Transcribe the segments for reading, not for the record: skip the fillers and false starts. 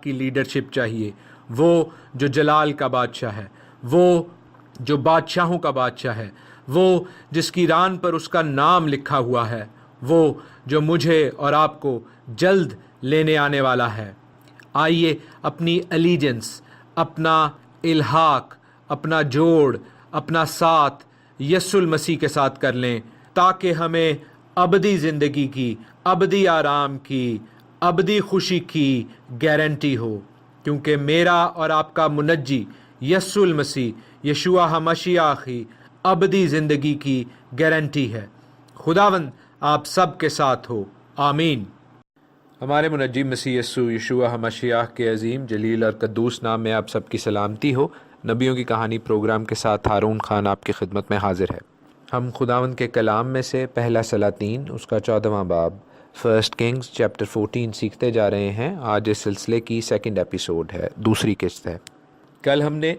کی لیڈرشپ چاہیے، وہ جو جلال کا بادشاہ ہے، وہ جو بادشاہوں کا بادشاہ ہے، وہ جس کی ران پر اس کا نام لکھا ہوا ہے، وہ جو مجھے اور آپ کو جلد لینے آنے والا ہے۔ آئیے اپنی الیجنس، اپنا الحاق، اپنا جوڑ، اپنا ساتھ یسوع المسیح کے ساتھ کر لیں، تاکہ ہمیں ابدی زندگی کی، ابدی آرام کی، ابدی خوشی کی گارنٹی ہو، کیونکہ میرا اور آپ کا منجی یسوع المسیح، یشوع ہمشیاہ ہی ابدی زندگی کی گارنٹی ہے۔ خداوند آپ سب کے ساتھ ہو، آمین۔ ہمارے منجی مسیح یسوع یشوع ہمشیاہ کے عظیم جلیل اور قدوس نام میں آپ سب کی سلامتی ہو۔ نبیوں کی کہانی پروگرام کے ساتھ ہارون خان آپ کی خدمت میں حاضر ہے۔ ہم خداوند کے کلام میں سے پہلا سلاطین اس کا 14واں باب، فرسٹ کنگز چیپٹر 14 سیکھتے جا رہے ہیں۔ آج اس سلسلے کی سیکنڈ ایپیسوڈ ہے، دوسری قسط ہے۔ کل ہم نے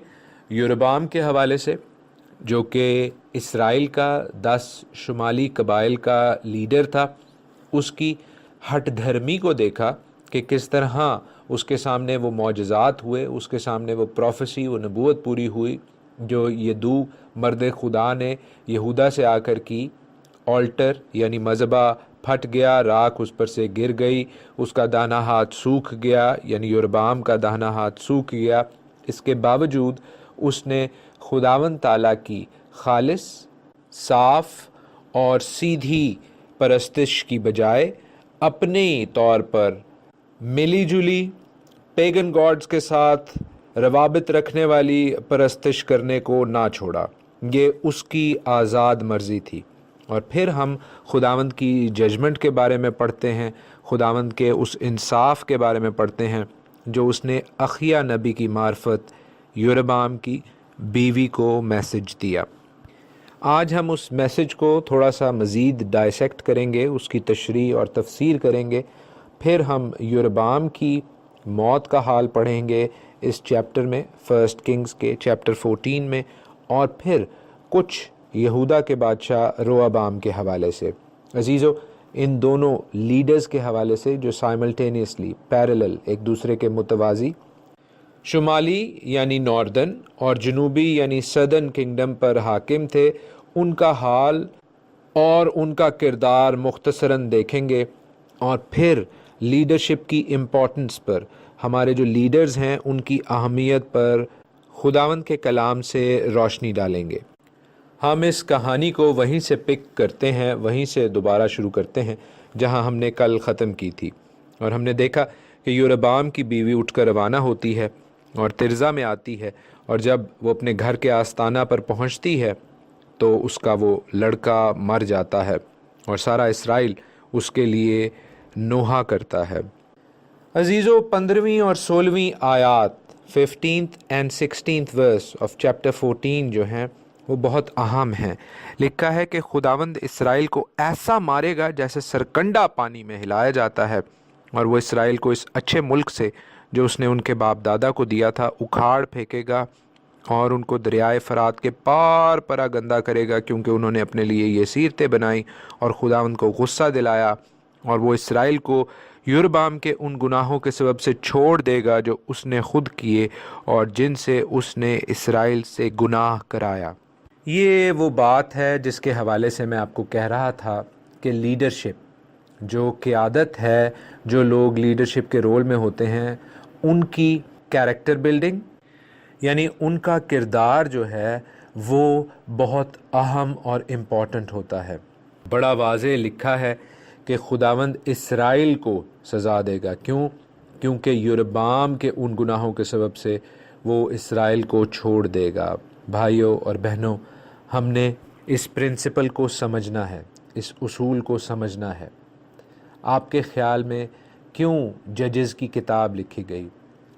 یوربام کے حوالے سے، جو کہ اسرائیل کا 10 شمالی قبائل کا لیڈر تھا، اس کی ہٹ دھرمی کو دیکھا کہ کس طرح اس کے سامنے وہ معجزات ہوئے، اس کے سامنے وہ پروفیسی، وہ نبوت پوری ہوئی جو یدو مرد خدا نے یہودا سے آ کر کی۔ آلٹر یعنی مذبح پھٹ گیا، راکھ اس پر سے گر گئی، اس کا داہنا ہاتھ سوکھ گیا، یعنی یوربام کا داہنا ہاتھ سوکھ گیا۔ اس کے باوجود اس نے خداوند تعالیٰ کی خالص، صاف اور سیدھی پرستش کی بجائے اپنے طور پر ملی جلی پیگن گاڈز کے ساتھ روابط رکھنے والی پرستش کرنے کو نہ چھوڑا۔ یہ اس کی آزاد مرضی تھی۔ اور پھر ہم خداوند کی ججمنٹ کے بارے میں پڑھتے ہیں، خداوند کے اس انصاف کے بارے میں پڑھتے ہیں جو اس نے اخیا نبی کی معرفت یوربام کی بیوی کو میسج دیا۔ آج ہم اس میسج کو تھوڑا سا مزید ڈائسیکٹ کریں گے، اس کی تشریح اور تفسیر کریں گے۔ پھر ہم یوربام کی موت کا حال پڑھیں گے اس چیپٹر میں، فرسٹ کنگز کے چیپٹر 14 میں، اور پھر کچھ یہودا کے بادشاہ روابام کے حوالے سے۔ عزیزو، ان دونوں لیڈرز کے حوالے سے جو سائملٹینیسلی، پیرلل، ایک دوسرے کے متوازی، شمالی یعنی ناردرن اور جنوبی یعنی سدرن کنگڈم پر حاکم تھے، ان کا حال اور ان کا کردار مختصراً دیکھیں گے، اور پھر لیڈرشپ کی امپورٹنس پر، ہمارے جو لیڈرز ہیں ان کی اہمیت پر خداوند کے کلام سے روشنی ڈالیں گے۔ ہم اس کہانی کو وہیں سے پک کرتے ہیں، وہیں سے دوبارہ شروع کرتے ہیں جہاں ہم نے کل ختم کی تھی، اور ہم نے دیکھا کہ یوربام کی بیوی اٹھ کر روانہ ہوتی ہے اور ترزا میں آتی ہے، اور جب وہ اپنے گھر کے آستانہ پر پہنچتی ہے تو اس کا وہ لڑکا مر جاتا ہے، اور سارا اسرائیل اس کے لیے نوحہ کرتا ہے۔ عزیزو، 15ویں اور 16ویں آیات، 15th and 16th verse of chapter 14 جو ہیں وہ بہت اہم ہیں۔ لکھا ہے کہ خداوند اسرائیل کو ایسا مارے گا جیسے سرکنڈا پانی میں ہلایا جاتا ہے، اور وہ اسرائیل کو اس اچھے ملک سے جو اس نے ان کے باپ دادا کو دیا تھا اکھاڑ پھینکے گا، اور ان کو دریائے فرات کے پار پرا گندہ کرے گا، کیونکہ انہوں نے اپنے لیے یہ سیرتیں بنائیں اور خداوند کو غصہ دلایا، اور وہ اسرائیل کو یوربام کے ان گناہوں کے سبب سے چھوڑ دے گا جو اس نے خود کیے اور جن سے اس نے اسرائیل سے گناہ کرایا۔ یہ وہ بات ہے جس کے حوالے سے میں آپ کو کہہ رہا تھا کہ لیڈرشپ، جو قیادت ہے، جو لوگ لیڈرشپ کے رول میں ہوتے ہیں، ان کی کیریکٹر بلڈنگ، یعنی ان کا کردار جو ہے وہ بہت اہم اور امپورٹنٹ ہوتا ہے۔ بڑا واضح لکھا ہے کہ خداوند اسرائیل کو سزا دے گا۔ کیونکہ یوربام کے ان گناہوں کے سبب سے وہ اسرائیل کو چھوڑ دے گا۔ بھائیوں اور بہنوں، ہم نے اس پرنسپل کو سمجھنا ہے، اس اصول کو سمجھنا ہے۔ آپ کے خیال میں کیوں ججز کی کتاب لکھی گئی؟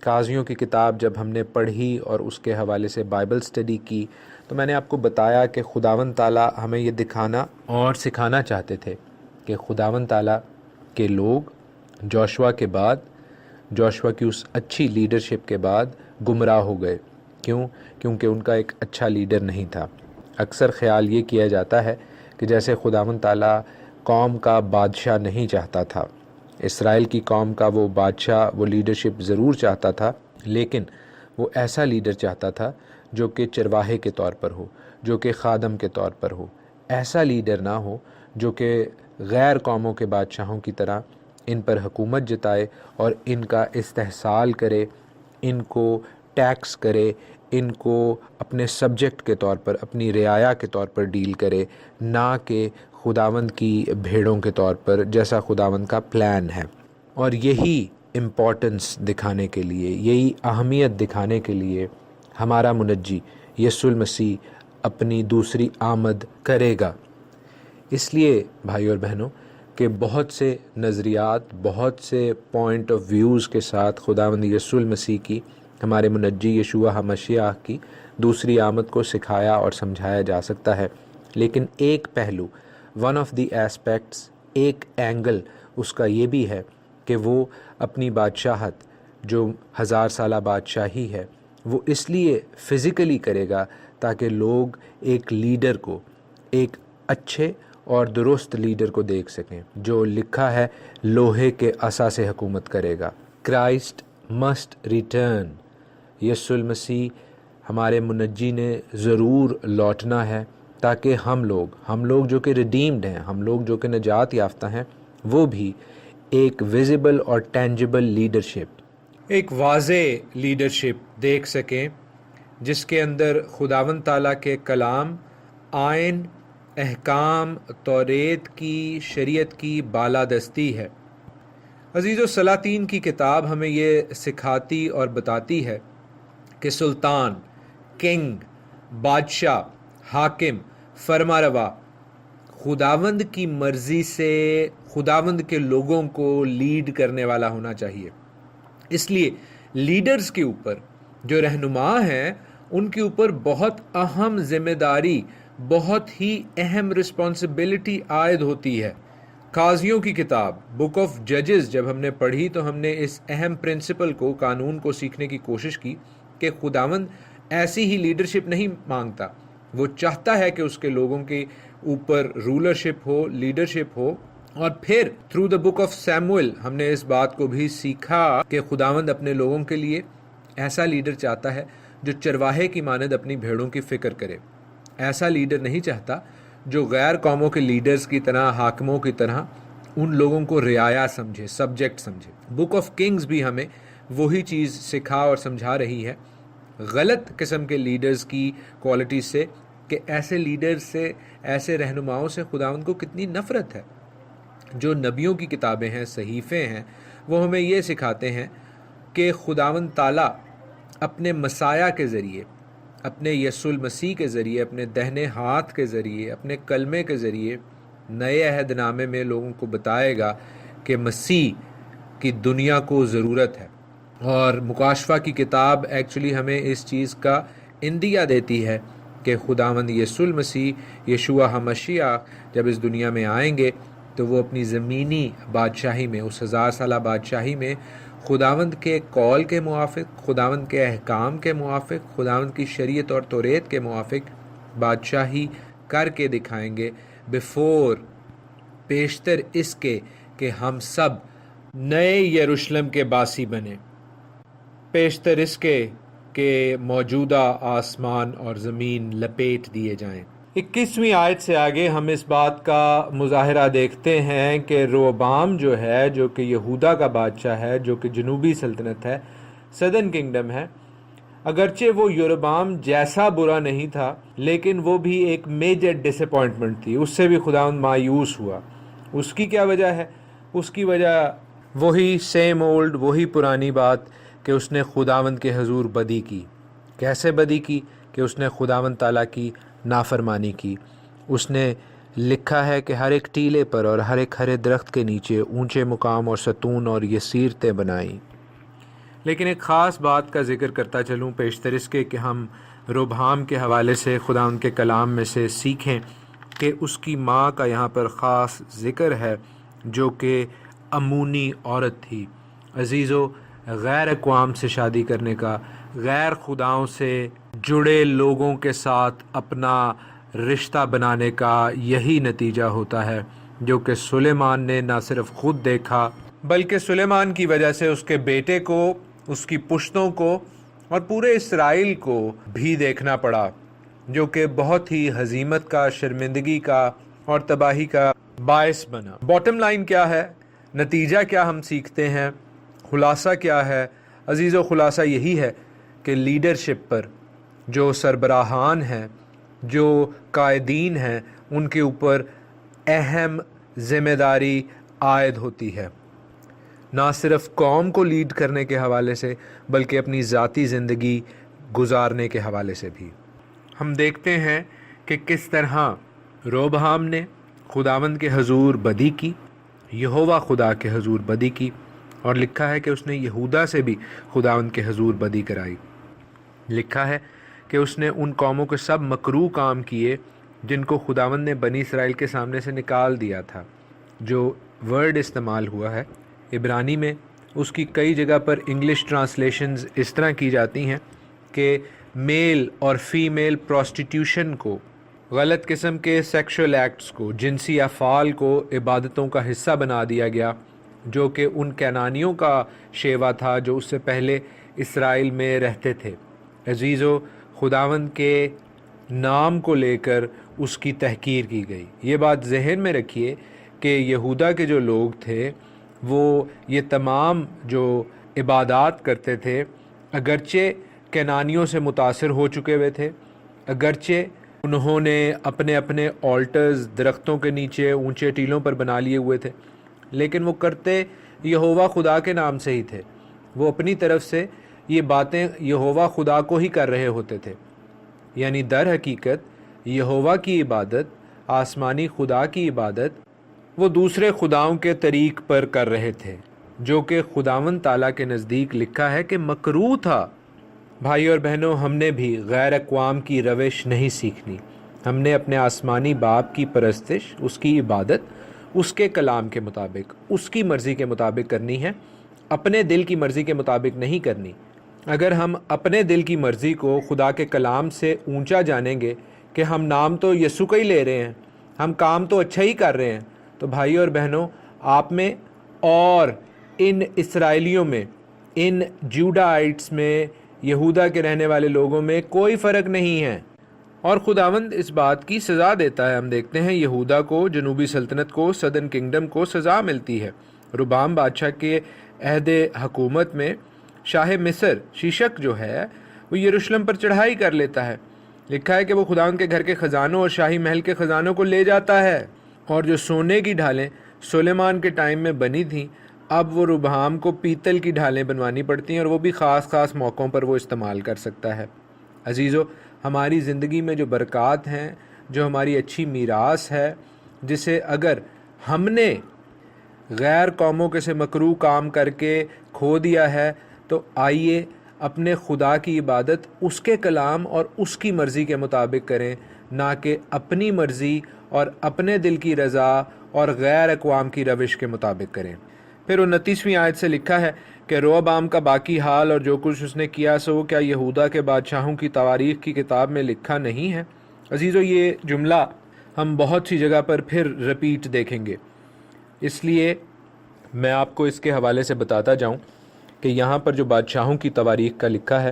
قاضیوں کی کتاب جب ہم نے پڑھی اور اس کے حوالے سے بائبل سٹڈی کی تو میں نے آپ کو بتایا کہ خداوند تعالیٰ ہمیں یہ دکھانا اور سکھانا چاہتے تھے کہ خداوند تعالیٰ کے لوگ جوشوا کے بعد، جوشوا کی اس اچھی لیڈرشپ کے بعد گمراہ ہو گئے۔ کیونکہ ان کا ایک اچھا لیڈر نہیں تھا۔ اکثر خیال یہ کیا جاتا ہے کہ جیسے خداوند تعالیٰ قوم کا بادشاہ نہیں چاہتا تھا، اسرائیل کی قوم کا وہ بادشاہ وہ لیڈرشپ ضرور چاہتا تھا، لیکن وہ ایسا لیڈر چاہتا تھا جو کہ چرواہے کے طور پر ہو، جو کہ خادم کے طور پر ہو، ایسا لیڈر نہ ہو جو کہ غیر قوموں کے بادشاہوں کی طرح ان پر حکومت جتائے اور ان کا استحصال کرے، ان کو ٹیکس کرے، ان کو اپنے سبجیکٹ کے طور پر، اپنی رعایا کے طور پر ڈیل کرے، نہ کہ خداوند کی بھیڑوں کے طور پر جیسا خداوند کا پلان ہے۔ اور یہی امپورٹنس دکھانے کے لیے، یہی اہمیت دکھانے کے لیے ہمارا منجی یسوع المسیح اپنی دوسری آمد کرے گا۔ اس لیے بھائی اور بہنوں کہ بہت سے نظریات، بہت سے پوائنٹ آف ویوز کے ساتھ خداوند یسوع المسیح کی، ہمارے منجی یشوع مسیح کی دوسری آمد کو سکھایا اور سمجھایا جا سکتا ہے، لیکن ایک پہلو، ون آف دی ایسپیکٹس، ایک اینگل اس کا یہ بھی ہے کہ وہ اپنی بادشاہت جو 1000 سالہ بادشاہی ہے وہ اس لیے فزیکلی کرے گا تاکہ لوگ ایک لیڈر کو، ایک اچھے اور درست لیڈر کو دیکھ سکیں جو لکھا ہے لوہے کے عصا سے حکومت کرے گا۔ کرائسٹ مسٹ ریٹرن، یسوع المسیح ہمارے منجی نے ضرور لوٹنا ہے تاکہ ہم لوگ جو کہ ریڈیمڈ ہیں، ہم لوگ جو کہ نجات یافتہ ہیں، وہ بھی ایک ویزیبل اور ٹینجیبل لیڈرشپ، ایک واضح لیڈرشپ دیکھ سکیں جس کے اندر خداوند تعالیٰ کے کلام، آئین، احکام، توریت کی، شریعت کی بالادستی ہے۔ عزیزو، سلاطین کی کتاب ہمیں یہ سکھاتی اور بتاتی ہے کہ سلطان، کنگ، بادشاہ، حاکم، فرمانروا خداوند کی مرضی سے خداوند کے لوگوں کو لیڈ کرنے والا ہونا چاہیے۔ اس لیے لیڈرز کے اوپر، جو رہنما ہیں، ان کے اوپر بہت اہم ذمہ داری، بہت ہی اہم رسپانسبلٹی عائد ہوتی ہے۔ قاضیوں کی کتاب بک آف ججز جب ہم نے پڑھی تو ہم نے اس اہم پرنسپل کو، قانون کو سیکھنے کی کوشش کی کہ خداوند ایسی ہی لیڈرشپ نہیں مانگتا، وہ چاہتا ہے کہ اس کے لوگوں کے اوپر رولرشپ ہو، لیڈرشپ ہو۔ اور پھر through the book of Samuel ہم نے اس بات کو بھی سیکھا کہ خداوند اپنے لوگوں کے لیے ایسا لیڈر چاہتا ہے جو چرواہے کی مانند اپنی بھیڑوں کی فکر کرے۔ ایسا لیڈر نہیں چاہتا جو غیر قوموں کے لیڈرز کی طرح، حاکموں کی طرح ان لوگوں کو رعایا سمجھے، سبجیکٹ سمجھے۔ بک آف کنگز بھی ہمیں وہی چیز سکھا اور سمجھا رہی ہے، غلط قسم کے لیڈرز کی کوالٹی سے، کہ ایسے لیڈر سے، ایسے رہنماؤں سے خداوند کو کتنی نفرت ہے۔ جو نبیوں کی کتابیں ہیں، صحیفے ہیں، وہ ہمیں یہ سکھاتے ہیں کہ خداوند تعالیٰ اپنے مسیح کے ذریعے، اپنے یسوع المسیح کے ذریعے، اپنے دہنے ہاتھ کے ذریعے، اپنے کلمے کے ذریعے نئے عہد نامے میں لوگوں کو بتائے گا کہ مسیح کی دنیا کو ضرورت ہے۔ اور مکاشفہ کی کتاب ایکچولی ہمیں اس چیز کا اندیہ دیتی ہے کہ خداوند یسوع المسیح یشوع مسیح جب اس دنیا میں آئیں گے تو وہ اپنی زمینی بادشاہی میں، اس 1000 سالہ بادشاہی میں، خداوند کے قول کے موافق، خداوند کے احکام کے موافق، خداوند کی شریعت اور توریت کے موافق بادشاہی کر کے دکھائیں گے، بیفور، پیشتر اس کے کہ ہم سب نئے یروشلم کے باسی بنیں، پیشتر اس کے کہ موجودہ آسمان اور زمین لپیٹ دیے جائیں۔ 21ویں آیت سے آگے ہم اس بات کا مظاہرہ دیکھتے ہیں کہ روبعام جو ہے، جو کہ یہودا کا بادشاہ ہے، جو کہ جنوبی سلطنت ہے، سدرن کنگڈم ہے، اگرچہ وہ یروبعام جیسا برا نہیں تھا، لیکن وہ بھی ایک میجر ڈس اپوائنٹمنٹ تھی، اس سے بھی خداوند مایوس ہوا۔ اس کی کیا وجہ ہے؟ اس کی وجہ وہی سیم اولڈ، وہی پرانی بات کہ اس نے خداوند کے حضور بدی کی۔ کیسے بدی کی؟ کہ اس نے خداوند تعالیٰ کی نافرمانی کی۔ اس نے لکھا ہے کہ ہر ایک ٹیلے پر اور ہر ایک ہرے درخت کے نیچے اونچے مقام اور ستون اور یسیرتیں بنائیں۔ لیکن ایک خاص بات کا ذکر کرتا چلوں پیشتر اس کے کہ ہم روبعام کے حوالے سے خداوند کے کلام میں سے سیکھیں کہ اس کی ماں کا یہاں پر خاص ذکر ہے جو کہ امونی عورت تھی۔ عزیزو، غیر اقوام سے شادی کرنے کا، غیر خداؤں سے جڑے لوگوں کے ساتھ اپنا رشتہ بنانے کا یہی نتیجہ ہوتا ہے جو کہ سلیمان نے نہ صرف خود دیکھا بلکہ سلیمان کی وجہ سے اس کے بیٹے کو، اس کی پشتوں کو اور پورے اسرائیل کو بھی دیکھنا پڑا، جو کہ بہت ہی ہزیمت کا، شرمندگی کا اور تباہی کا باعث بنا۔ باٹم لائن کیا ہے؟ نتیجہ کیا ہم سیکھتے ہیں؟ خلاصہ کیا ہے؟ عزیزو، خلاصہ یہی ہے کہ لیڈرشپ پر جو سربراہان ہیں، جو قائدین ہیں، ان کے اوپر اہم ذمہ داری عائد ہوتی ہے، نہ صرف قوم کو لیڈ کرنے کے حوالے سے بلکہ اپنی ذاتی زندگی گزارنے کے حوالے سے بھی۔ ہم دیکھتے ہیں کہ کس طرح روبہام نے خداوند کے حضور بدی کی، یہوہ خدا کے حضور بدی کی، اور لکھا ہے کہ اس نے یہودا سے بھی خداوند کے حضور بدی کرائی۔ لکھا ہے کہ اس نے ان قوموں کے سب مکروہ کام کیے جن کو خداوند نے بنی اسرائیل کے سامنے سے نکال دیا تھا۔ جو ورڈ استعمال ہوا ہے عبرانی میں، اس کی کئی جگہ پر انگلش ٹرانسلیشنز اس طرح کی جاتی ہیں کہ میل اور فیمیل پروسٹیٹیوشن کو، غلط قسم کے سیکشول ایکٹس کو، جنسی افعال کو عبادتوں کا حصہ بنا دیا گیا، جو کہ ان کینانیوں کا شیوا تھا جو اس سے پہلے اسرائیل میں رہتے تھے۔ عزیزو، خداوند کے نام کو لے کر اس کی تحقیر کی گئی۔ یہ بات ذہن میں رکھیے کہ یہودا کے جو لوگ تھے وہ یہ تمام جو عبادات کرتے تھے، اگرچہ کینانیوں سے متاثر ہو چکے ہوئے تھے، اگرچہ انہوں نے اپنے اپنے آلٹرز درختوں کے نیچے اونچے ٹیلوں پر بنا لیے ہوئے تھے، لیکن وہ کرتے یہوہ خدا کے نام سے ہی تھے۔ وہ اپنی طرف سے یہ باتیں یہوہ خدا کو ہی کر رہے ہوتے تھے، یعنی در حقیقت یہوہ کی عبادت، آسمانی خدا کی عبادت، وہ دوسرے خداؤں کے طریق پر کر رہے تھے، جو کہ خداوند تعالیٰ کے نزدیک لکھا ہے کہ مکروہ تھا۔ بھائی اور بہنوں، ہم نے بھی غیر اقوام کی روش نہیں سیکھنی۔ ہم نے اپنے آسمانی باپ کی پرستش، اس کی عبادت، اس کے کلام کے مطابق، اس کی مرضی کے مطابق کرنی ہے، اپنے دل کی مرضی کے مطابق نہیں کرنی۔ اگر ہم اپنے دل کی مرضی کو خدا کے کلام سے اونچا جانیں گے کہ ہم نام تو یسوع کا ہی لے رہے ہیں، ہم کام تو اچھا ہی کر رہے ہیں، تو بھائی اور بہنوں، آپ میں اور ان اسرائیلیوں میں، ان جوڈائٹس میں، یہودا کے رہنے والے لوگوں میں کوئی فرق نہیں ہے، اور خداوند اس بات کی سزا دیتا ہے۔ ہم دیکھتے ہیں یہودا کو، جنوبی سلطنت کو، سدرن کنگڈم کو سزا ملتی ہے۔ ربام بادشاہ کے عہد حکومت میں شاہ مصر شیشک جو ہے وہ یروشلم پر چڑھائی کر لیتا ہے۔ لکھا ہے کہ وہ خداوند کے گھر کے خزانوں اور شاہی محل کے خزانوں کو لے جاتا ہے، اور جو سونے کی ڈھالیں سلیمان کے ٹائم میں بنی تھیں، اب وہ ربہام کو پیتل کی ڈھالیں بنوانی پڑتی ہیں، اور وہ بھی خاص موقعوں پر وہ استعمال کر سکتا ہے۔ عزیزو، ہماری زندگی میں جو برکات ہیں، جو ہماری اچھی میراث ہے، جسے اگر ہم نے غیر قوموں کے سے مکروہ کام کر کے کھو دیا ہے، تو آئیے اپنے خدا کی عبادت اس کے کلام اور اس کی مرضی کے مطابق کریں، نہ کہ اپنی مرضی اور اپنے دل کی رضا اور غیر اقوام کی روش کے مطابق کریں۔ پھر 29ویں آیت سے لکھا ہے کہ روبعام کا باقی حال اور جو کچھ اس نے کیا سو کیا یہودا کے بادشاہوں کی تواریخ کی کتاب میں لکھا نہیں ہے؟ عزیزو، یہ جملہ ہم بہت سی جگہ پر پھر رپیٹ دیکھیں گے، اس لیے میں آپ کو اس کے حوالے سے بتاتا جاؤں کہ یہاں پر جو بادشاہوں کی تواریخ کا لکھا ہے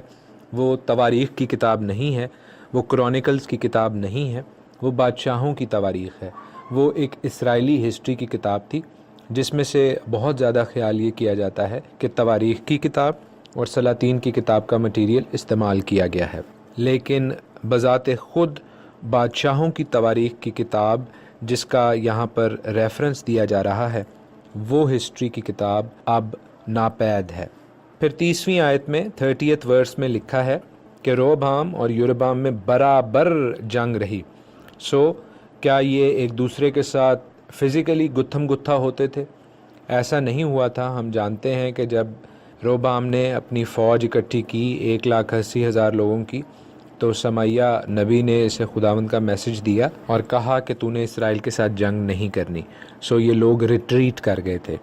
وہ تواریخ کی کتاب نہیں ہے، وہ کرونیکلز کی کتاب نہیں ہے، وہ بادشاہوں کی تواریخ ہے۔ وہ ایک اسرائیلی ہسٹری کی کتاب تھی، جس میں سے بہت زیادہ خیال یہ کیا جاتا ہے کہ تواریخ کی کتاب اور سلاطین کی کتاب کا مٹیریل استعمال کیا گیا ہے، لیکن بذات خود بادشاہوں کی تواریخ کی کتاب جس کا یہاں پر ریفرنس دیا جا رہا ہے، وہ ہسٹری کی کتاب اب ناپید ہے۔ پھر 30ویں آیت میں 30th ورس میں لکھا ہے کہ روبعام اور یربعام میں برابر جنگ رہی۔ کیا یہ ایک دوسرے کے ساتھ فزیکلی گتھم گتھا ہوتے تھے؟ ایسا نہیں ہوا تھا۔ ہم جانتے ہیں کہ جب روبعام نے اپنی فوج اکٹھی کی 1,80,000 لوگوں کی، تو سمیہ نبی نے اسے خداوند کا میسج دیا اور کہا کہ تو نے اسرائیل کے ساتھ جنگ نہیں کرنی۔ یہ لوگ ریٹریٹ کر گئے تھے۔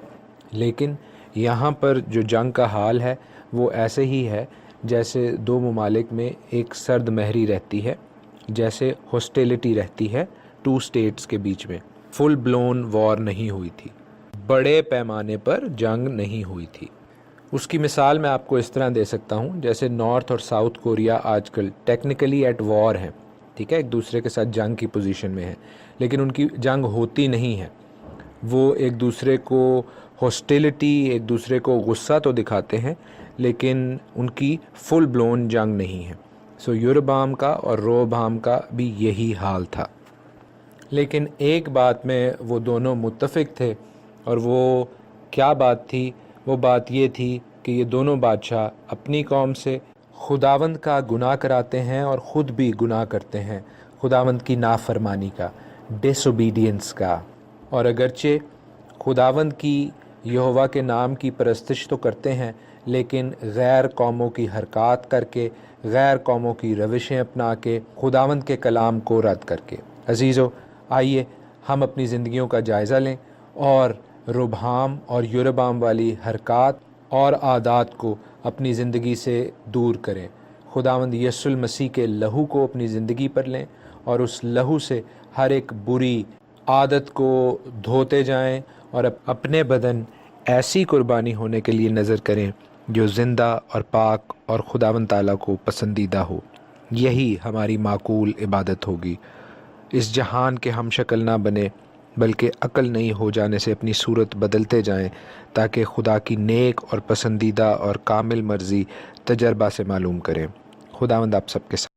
لیکن یہاں پر جو جنگ کا حال ہے وہ ایسے ہی ہے جیسے دو ممالک میں ایک سرد مہری رہتی ہے، جیسے ہاسٹیلٹی رہتی ہے 2 اسٹیٹس کے بیچ میں۔ فل بلون وار نہیں ہوئی تھی، بڑے پیمانے پر جنگ نہیں ہوئی تھی۔ اس کی مثال میں آپ کو اس طرح دے سکتا ہوں، جیسے نارتھ اور ساؤتھ کوریا آج کل ٹیکنیکلی ایٹ وار ہیں، ٹھیک ہے، ایک دوسرے کے ساتھ جنگ کی پوزیشن میں ہیں، لیکن ان کی جنگ ہوتی نہیں ہے۔ وہ ایک دوسرے کو ہاسٹیلٹی، ایک دوسرے کو غصہ تو دکھاتے ہیں، لیکن ان کی فل بلون جنگ نہیں ہے۔ سو یوربام کا اور روبام کا بھی یہی حال تھا، لیکن ایک بات میں وہ دونوں متفق تھے، اور وہ کیا بات تھی؟ وہ بات یہ تھی کہ یہ دونوں بادشاہ اپنی قوم سے خداوند کا گناہ کراتے ہیں اور خود بھی گناہ کرتے ہیں، خداوند کی نافرمانی کا، ڈس اوبیڈینس کا۔ اور اگرچہ خداوند کی، یہوہ کے نام کی پرستش تو کرتے ہیں، لیکن غیر قوموں کی حرکات کر کے، غیر قوموں کی روشیں اپنا کے، خداوند کے کلام کو رد کر کے۔ عزیزو، آئیے ہم اپنی زندگیوں کا جائزہ لیں اور روبہام اور یوربام والی حرکات اور عادات کو اپنی زندگی سے دور کریں۔ خداوند یسوع المسیح کے لہو کو اپنی زندگی پر لیں اور اس لہو سے ہر ایک بری عادت کو دھوتے جائیں، اور اپنے بدن ایسی قربانی ہونے کے لیے نظر کریں جو زندہ اور پاک اور خداوند تعالیٰ کو پسندیدہ ہو۔ یہی ہماری معقول عبادت ہوگی۔ اس جہان کے ہم شکل نہ بنے، بلکہ عقل نہیں ہو جانے سے اپنی صورت بدلتے جائیں، تاکہ خدا کی نیک اور پسندیدہ اور کامل مرضی تجربہ سے معلوم کریں۔ خداوند آپ سب کے ساتھ